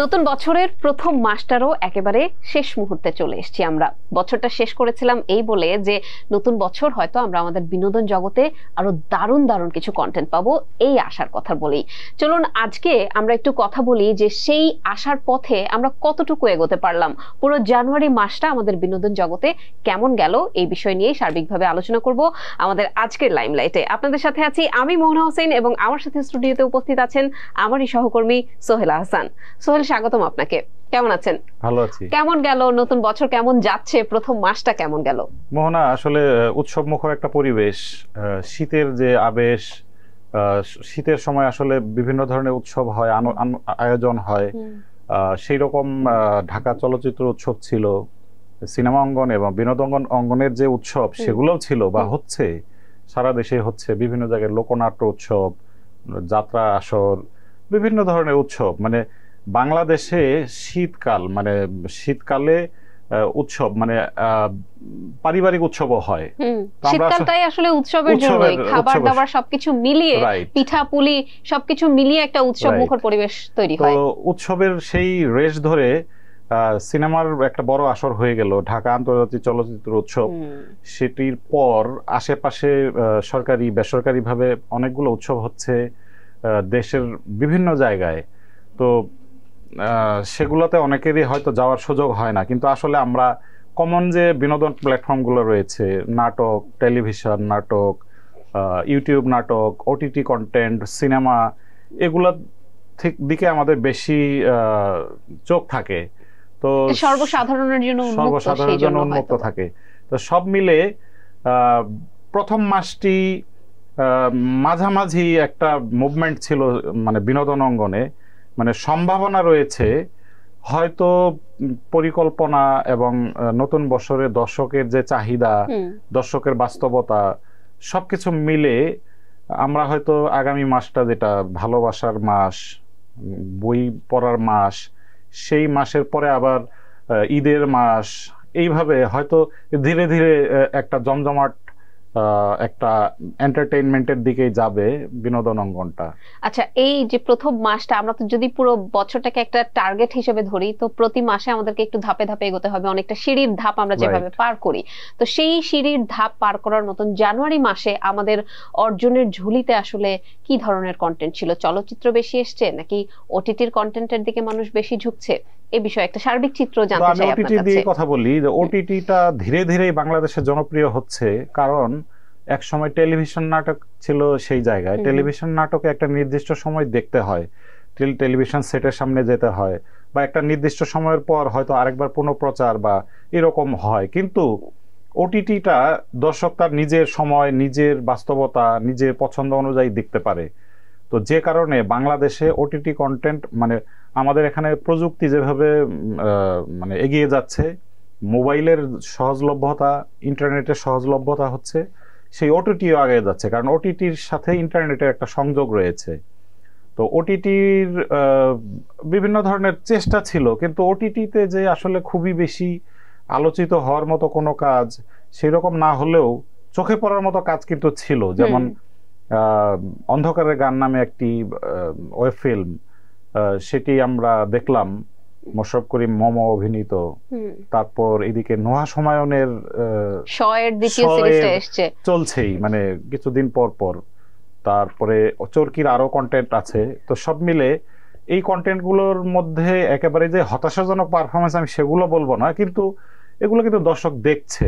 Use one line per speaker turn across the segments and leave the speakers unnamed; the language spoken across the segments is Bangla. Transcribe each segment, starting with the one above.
নতুন বছরের প্রথম মাসটারও একেবারে শেষ মুহূর্তে চলে এসেছি আমরা। বছরটা শেষ করেছিলাম এই বলে যে নতুন বছর হয়তো আমরা আমাদের বিনোদন জগতে আরো দারুণ দারুণ কিছু কন্টেন্ট পাবো এই আশার কথা বলেই চলুন আজকে আমরা একটু কথা বলি যে সেই আশার পথে আমরা কতটুকু এগোতে পারলাম, পুরো জানুয়ারি মাসটা আমাদের বিনোদন জগতে কেমন গেল এই বিষয় নিয়ে সার্বিকভাবে আলোচনা করব আমাদের আজকের লাইমলাইটে। আপনাদের সাথে আছি আমি মোহনা হোসেন এবং আমার সাথে স্টুডিওতে উপস্থিত আছেন আমারই সহকর্মী সোহেল আহসান। সোহেল, স্বাগতম আপনাকে। কেমন আছেন?
ভালো আছি।
কেমন গেল নতুন বছর, কেমন যাচ্ছে, প্রথম মাসটা কেমন গেল?
মোহনা, আসলে উৎসব মুখর একটা পরিবেশ, শীতের যে আবেশ, শীতের সময় আসলে বিভিন্ন ধরনের উৎসব হয়, আয়োজন হয়। সেই রকম ঢাকা চলচ্চিত্র উৎসব ছিল, সিনেমা অঙ্গন এবং বিনোদন অঙ্গনের যে উৎসব সেগুলোও ছিল বা হচ্ছে, সারা দেশে হচ্ছে। বিভিন্ন জায়গায় লোকনাট্য উৎসব, যাত্রা আসর, বিভিন্ন ধরনের উৎসব। মানে বাংলাদেশে শীতকাল, মানে শীতকালে উৎসব মানে পারিবারিক উৎসবও হয়।
শীতকালটাই আসলে উৎসবের জন্যই, খাবার দাবার সবকিছু মিলিয়ে, পিঠা পুলি সবকিছু মিলিয়ে একটা উৎসব মুখর পরিবেশ তৈরি হয়।
তো উৎসবের সেই রেশ ধরে সিনেমার একটা বড় আসর হয়ে গেল ঢাকা আন্তর্জাতিক চলচ্চিত্র উৎসব। সেটির পর আশেপাশে সরকারি বেসরকারি ভাবে অনেকগুলো উৎসব হচ্ছে দেশের বিভিন্ন জায়গায়। তো সেগুলোতে অনেকেরই হয়তো যাওয়ার সুযোগ হয় না, কিন্তু আসলে আমরা কমন যে বিনোদন প্ল্যাটফর্মগুলো রয়েছে, নাটক, টেলিভিশন নাটক, ইউটিউব নাটক, ওটিটি কন্টেন্ট, সিনেমা, এগুলোর দিকে আমাদের বেশি চোখ থাকে। তো
সর্বসাধারণের জন্য
উন্মুক্ত থাকে। তো সব মিলে প্রথম মাসটি মাঝামাঝি একটা মুভমেন্ট ছিল, মানে বিনোদন অঙ্গনে। মানে সম্ভাবনা রয়েছে, হয়তো পরিকল্পনা এবং নতুন বছরে দর্শকের যে চাহিদা, দর্শকের বাস্তবতা সবকিছু মিলে আমরা হয়তো আগামী মাসটা, যেটা ভালোবাসার মাস, বই পড়ার মাস, সেই মাসের পরে আবার ঈদের মাস, এইভাবে হয়তো ধীরে ধীরে একটা জমজমাট একটা এন্টারটেইনমেন্টের দিকে যাবে বিনোদন অঙ্গনটা।
আচ্ছা, এই যে প্রথম মাসটা, আমরা তো যদি পুরো বছরটাকে একটা টার্গেট হিসেবে ধরি, তো প্রতি মাসে আমাদেরকে একটু ধাপে ধাপে এগোতে হবে, অনেকটা সিঁড়ির ধাপ আমরা যেভাবে পার করি। তো সেই সিঁড়ির ধাপ পার করার মতন জানুয়ারি মাসে আমাদের অর্জনের ঝুলিতে আসলে কি ধরনের কন্টেন্ট ছিল? চলচ্চিত্র বেশি এসছে নাকি ওটিটির কন্টেন্টের দিকে মানুষ বেশি ঝুঁকছে? এই বিষয়ে একটা সার্বিক চিত্র জানতে চাই আপনার কাছে।
দিয়ে কথা বলি যে ওটিটিটা ধীরে ধীরে বাংলাদেশে জনপ্রিয় হচ্ছে, কারণ এক সময় টেলিভিশন নাটক ছিল সেই জায়গায়। টেলিভিশন নাটকে একটা নির্দিষ্ট সময় দেখতে হয়, টেলিভিশন সেটের সামনে যেতে হয়, বা একটা নির্দিষ্ট সময়ের পর হয়তো আরেকবার পুনঃপ্রচার বা এরকম হয়। কিন্তু ওটিটিটা দর্শক তার নিজের সময়, নিজের বাস্তবতা, নিজের পছন্দ অনুযায়ী দেখতে পারে। তো যে কারণে বাংলাদেশে ওটিটি কন্টেন্ট, মানে আমাদের এখানে প্রযুক্তি যেভাবে মানে এগিয়ে যাচ্ছে, মোবাইলের সহজলভ্যতা, ইন্টারনেটের সহজলভ্যতা হচ্ছে, সেই ওটিটিও আগে যাচ্ছে, কারণ ওটিটির সাথে ইন্টারনেটের একটা সংযোগ রয়েছে। তো ওটিটির বিভিন্ন ধরনের চেষ্টা ছিল, কিন্তু ওটিটিতে যে আসলে খুবই বেশি আলোচিত হওয়ার মতো কোনো কাজ সেরকম না হলেও চোখে পড়ার মতো কাজ কিন্তু ছিল। যেমন অন্ধকারের গান নামে একটি ওয়েব ফিল্ম, সেটি আমরা দেখলাম, মোশাররফ করিম মম অভিনীত। তারপর এদিকে নোহা হুমায়ুনের চলছেই, মানে কিছুদিন পর পর। তারপরে চরকির আরো কন্টেন্ট আছে। তো সব মিলে এই কন্টেন্ট গুলোর মধ্যে একেবারে যে হতাশাজনক পারফরমেন্স আমি সেগুলো বলবো না, কিন্তু এগুলো কিন্তু দর্শক দেখছে,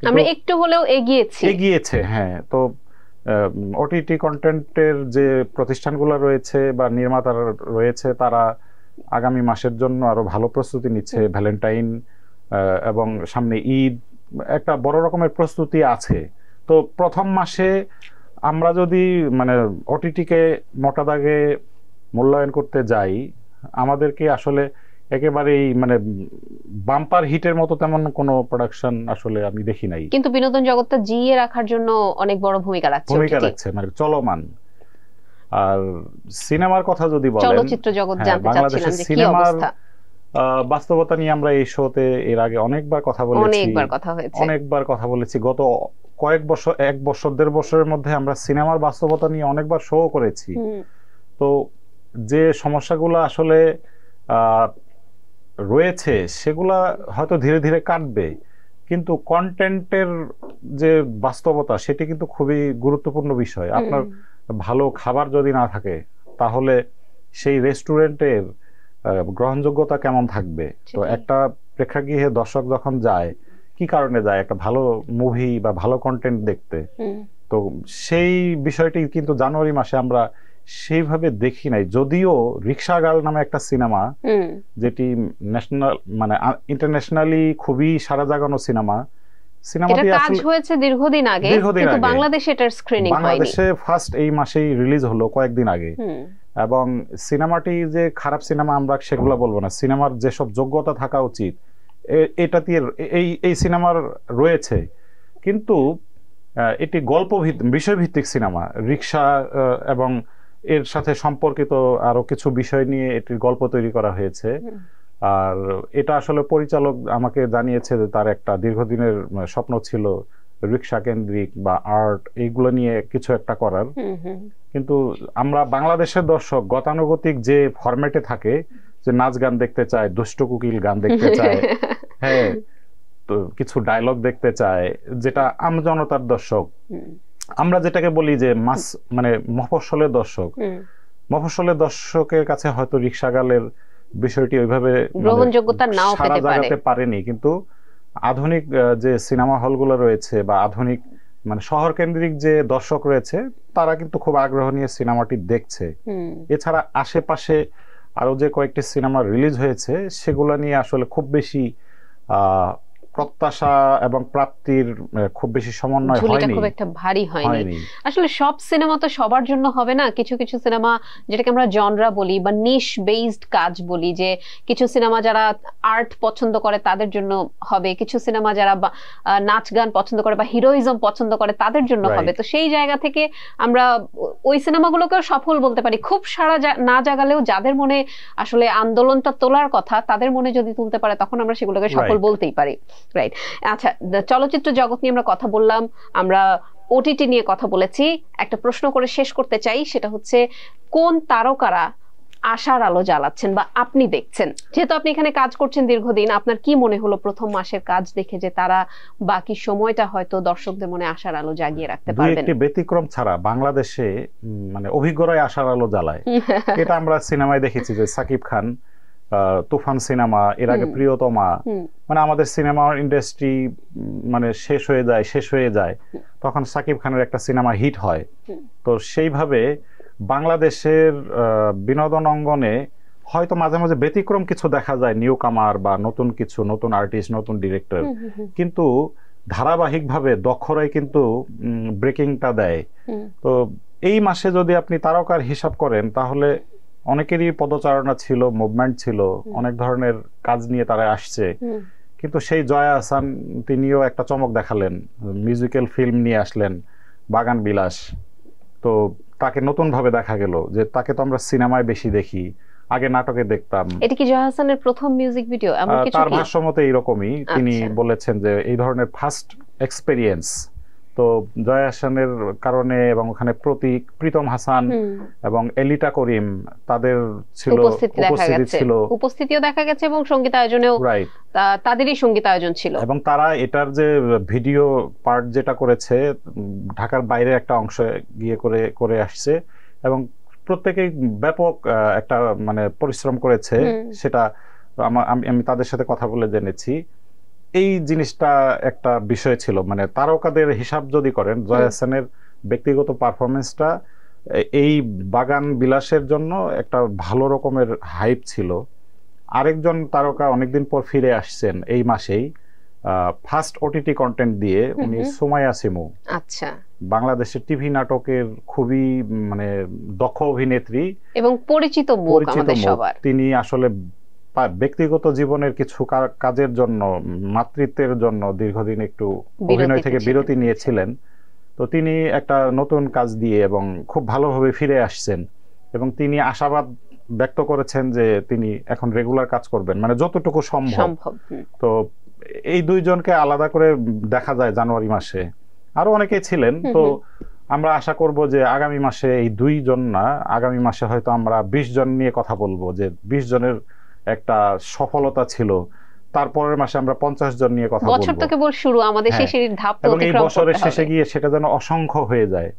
আমরা একটু হলেও এগিয়েছে।
হ্যাঁ, তো ওটিটি কন্টেন্টের যে প্রতিষ্ঠানগুলো রয়েছে বা নির্মাতারা রয়েছে, তারা আগামী মাসের জন্য আরো ভালো প্রস্তুতি নিচ্ছে। ভ্যালেন্টাইন এবং সামনে ঈদ, একটা বড় রকমের প্রস্তুতি আছে। তো প্রথম মাসে আমরা যদি মানে ওটিটিকে মোটা দাগে মূল্যায়ন করতে যাই, আমাদেরকে আসলে একেবারেই মানে বাম্পার হিটের মতো তেমন কোনো প্রোডাকশন আসলে আমি দেখি নাই।
কিন্তু বিনোদন জগৎটা জিইয়ে রাখার জন্য অনেক বড় ভূমিকা রাখছে,
মানে চলমান। আর সিনেমার কথা যদি বলেন,
চলচ্চিত্র জগৎ জানতে চাচ্ছিলাম যে কি অবস্থা।
বাস্তবতা নিয়ে আমরা এই শোতে এর আগে অনেকবার কথা বলেছি। গত কয়েক বছর, 1 বছর 1.5 বছরের মধ্যে আমরা সিনেমার বাস্তবতা নিয়ে অনেকবার শো করেছি। তো যে সমস্যাগুলো আসলে রয়েছে সেগুলা হয়তো ধীরে ধীরে কাটবে, কিন্তু কন্টেন্টের যে বাস্তবতা সেটি কিন্তু খুবই গুরুত্বপূর্ণ বিষয়। আপনার ভালো খাবার যদি না থাকে তাহলে সেই রেস্টুরেন্টের গ্রহণযোগ্যতা কেমন থাকবে? তো একটা প্রেক্ষাগৃহে দর্শক যখন যায়, কি কারণে যায়? একটা ভালো মুভি বা ভালো কন্টেন্ট দেখতে। তো সেই বিষয়টি কিন্তু জানুয়ারি মাসে আমরা সেইভাবে দেখি নাই, যদিও রিক্সা গার্ল নামে একটা সিনেমা যেটি ন্যাশনাল মানে ইন্টারন্যাশনালি খুবই সাড়া জাগানো সিনেমা, সিনেমাটি
কাজ হয়েছে দীর্ঘদিন আগে, কিন্তু বাংলাদেশে এটার স্ক্রিনিং হয়নি।
বাংলাদেশে ফার্স্ট এই মাসেই রিলিজ হলো কয়েকদিন আগে। এবং সিনেমাটি যে খারাপ সিনেমা আমরা সেগুলো বলবো না, সিনেমার যেসব যোগ্যতা থাকা উচিত এটা দিয়ে এই সিনেমার রয়েছে, কিন্তু এটি গল্প বিষয়ভিত্তিক সিনেমা, রিক্সা এবং এর সাথে সম্পর্কিত আরো কিছু বিষয় নিয়ে এটির গল্প তৈরি করা হয়েছে। আর এটা আসলে পরিচালক আমাকে জানিয়েছে যে তার একটা দীর্ঘদিনের স্বপ্ন ছিল রিক্সা কেন্দ্রিক বা আর্ট এইগুলো নিয়ে কিছু একটা করার। কিন্তু আমরা বাংলাদেশের দর্শক গতানুগতিক যে ফরম্যাটে থাকে, যে নাচ গান দেখতে চায়, দুষ্ট কুকিল গান দেখতে চায়, হ্যাঁ, তো কিছু ডায়লগ দেখতে চায়, যেটা আমজনতার দর্শক, আমরা যেটাকে বলি যে মাস মানে মফস্বলের দর্শক, মফস্বলের দর্শকের কাছে হয়তো রিক্সা গালের বিষয়টি ওইভাবে
গ্রহণযোগ্যতা নাও পেতে
পারেনি। কিন্তু আধুনিক যে সিনেমা হলগুলো রয়েছে বা আধুনিক মানে শহর কেন্দ্রিক যে দর্শক রয়েছে, তারা কিন্তু খুব আগ্রহ নিয়ে সিনেমাটি দেখছে। এছাড়া আশেপাশে আরো যে কয়েকটি সিনেমা রিলিজ হয়েছে সেগুলো নিয়ে আসলে খুব বেশি প্রত্যাশা এবং প্রাপ্তির খুব বেশি সমন্বয় হয়নি,
খুব একটা ভারী হয়নি। আসলে সব সিনেমা তো সবার জন্য হবে না। কিছু কিছু সিনেমা যেটাকে আমরা জনরা বলি বা নিশ বেসড কাজ বলি, যে কিছু সিনেমা যারা আর্ট পছন্দ করে তাদের জন্য হবে, কিছু সিনেমা যারা নাচ গান পছন্দ করে বা হিরোইজম পছন্দ করে তাদের জন্য হবে। তো সেই জায়গা থেকে আমরা ওই সিনেমাগুলোকেও সফল বলতে পারি। খুব সারা না জাগালেও যাদের মনে আসলে আন্দোলনটা তোলার কথা, তাদের মনে যদি তুলতে পারে তখন আমরা সেগুলোকে সফল বলতেই পারি। রাইট। আচ্ছা, চলচ্চিত্র জগৎ নিয়ে আমরা কথা বললাম, আমরা ওটিটি নিয়ে কথা বলেছি। একটা প্রশ্ন করে শেষ করতে চাই, সেটা হচ্ছে কোন তারকারা আশার আলো জ্বালাচ্ছেন বা আপনি দেখছেন? যেহেতু আপনি এখানে কাজ করছেন দীর্ঘদিন, আপনার কি মনে হলো প্রথম মাসের কাজ দেখে যে তারা বাকি সময়টা হয়তো দর্শকদের মনে আশার আলো জাগিয়ে রাখতে পারবেন?
একটি ব্যতিক্রম ছাড়া বাংলাদেশে মানে অভিজ্ঞরাই আশার আলো জ্বালায়। এটা আমরা সিনেমায় দেখেছি যে সাকিব খান, তুফান সিনেমা, এর আগে প্রিয়তমা, মানে আমাদের সিনেমা ইন্ডাস্ট্রি মানে শেষ হয়ে যায় তখন সাকিব খানের একটা সিনেমা হিট হয়। তো সেইভাবে বাংলাদেশের বিনোদন অঙ্গনে হয়তো মাঝে মাঝে ব্যতিক্রম কিছু দেখা যায়, নিউ কামার বা নতুন কিছু, নতুন আর্টিস্ট, নতুন ডিরেক্টর, কিন্তু ধারাবাহিকভাবে দক্ষরাই কিন্তু ব্রেকিংটা দেয়। তো এই মাসে যদি আপনি তারকার হিসাব করেন তাহলে অনেকেরই পদচারণা ছিল, মুভমেন্ট ছিল, অনেক ধরনের কাজ নিয়ে তারা আসছে, কিন্তু সেই জয়া আহসান তিনিও একটা চমক দেখালেন, মিউজিক্যাল ফিল্ম নিয়ে আসলেন বাগান বিলাস। তো তাকে নতুন ভাবে দেখা গেল যে তাকে তো আমরা সিনেমায় বেশি দেখি, আগে নাটকে দেখতাম।
এটা কি জয়া আহসানের প্রথম মিউজিক ভিডিও?
তার ভাষ্যমতে এইরকমই, তিনি বলেছেন যে এই ধরনের ফার্স্ট এক্সপেরিয়েন্স। তো জয়া আহসানের কারণে এবং ওখানে প্রতীক, প্রীতম হাসান এবং এলিটা করিম তাদের ছিল,
উপস্থিতিও দেখা গেছে এবং সঙ্গীত আয়োজনেও তাদেরই সঙ্গীত আয়োজন ছিল।
এবং তারা এটার যে ভিডিও পার্ট যেটা করেছে ঢাকার বাইরে একটা অংশ গিয়ে করে আসছে এবং প্রত্যেকেই ব্যাপক একটা মানে পরিশ্রম করেছে। সেটা আমি তাদের সাথে কথা বলে জেনেছি। এই জিনিসটা একটা বিষয় ছিল, মানে তারকাদের হিসাব যদি করেন, জয়া আহসানের ব্যক্তিগত পারফরমেন্সটা এই বাগান বিলাসের জন্য একটা ভালো রকমের হাইপ ছিল। আরেকজন তারকা অনেকদিন পর ফিরে আসছেন এই মাসেই ফার্স্ট ওটিটি কন্টেন্ট দিয়ে, উনি সুমাইয়া সিমু।
আচ্ছা,
বাংলাদেশের টিভি নাটকের খুবই মানে দক্ষ অভিনেত্রী এবং
পরিচিত মুখ আমাদের সবার।
তিনি আসলে ব্যক্তিগত জীবনের কিছু কাজের জন্য, মাতৃত্বের জন্য দীর্ঘদিন একটু অভিনয় থেকে বিরতি নিয়েছিলেন। তো তিনি একটা নতুন কাজ দিয়ে এবং খুব ভালোভাবে ফিরে আসছেন এবং তিনি আশাবাদ ব্যক্ত করেছেন যে তিনি এখন রেগুলার কাজ করবেন, মানে যতটুকু সম্ভব। তো এই দুইজনকে আলাদা করে দেখা যায় জানুয়ারি মাসে, আরো অনেকেই ছিলেন। তো আমরা আশা করব যে আগামী মাসে এই দুইজন না, আগামী মাসে হয়তো আমরা 20 জন নিয়ে কথা বলবো, যে 20 জনের একটা সফলতা ছিল। তারপরের মাসে আমরা 50 জন নিয়ে কথা বলবো।
বছর তো কেবল শুরু, আমাদের সেই সিঁড়ির ধাপ তো
এবং এই
অতিক্রম
বছরের
করতে
শেষে
হবে।
গিয়ে সেটা যেন অসংখ্য হয়ে যায়।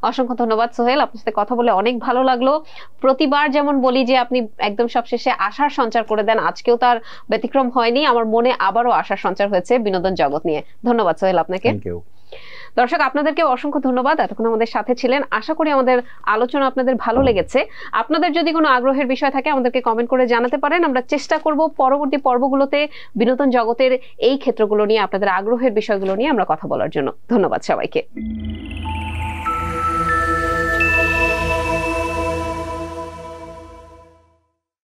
অসংখ্য ধন্যবাদ সোহেল, আপনার সাথে কথা বলে অনেক ভালো লাগলো। প্রতিবার যেমন বলি যে আপনি একদম সবশেষে আশার সঞ্চার করে দেন, আজকেও তার ব্যতিক্রম হয়নি। আমার মনে আবারও আশার সঞ্চার হয়েছে বিনোদন জগৎ নিয়ে। ধন্যবাদ সোহেল আপনাকে।
Thank you.
দর্শক, আপনাদেরকে অসংখ্য ধন্যবাদ, এতক্ষণ আমাদের সাথে ছিলেন। আশা করি আমাদের আলোচনা আপনাদের ভালো লেগেছে। আপনাদের যদি কোনো আগ্রহের বিষয় থাকে আমাদেরকে কমেন্ট করে জানাতে পারেন। আমরা চেষ্টা করব পরবর্তী পর্বগুলোতে বিনোদন জগতের এই ক্ষেত্রগুলো নিয়ে, আপনাদের আগ্রহের বিষয়গুলো নিয়ে আমরা কথা বলার জন্য। ধন্যবাদ সবাইকে।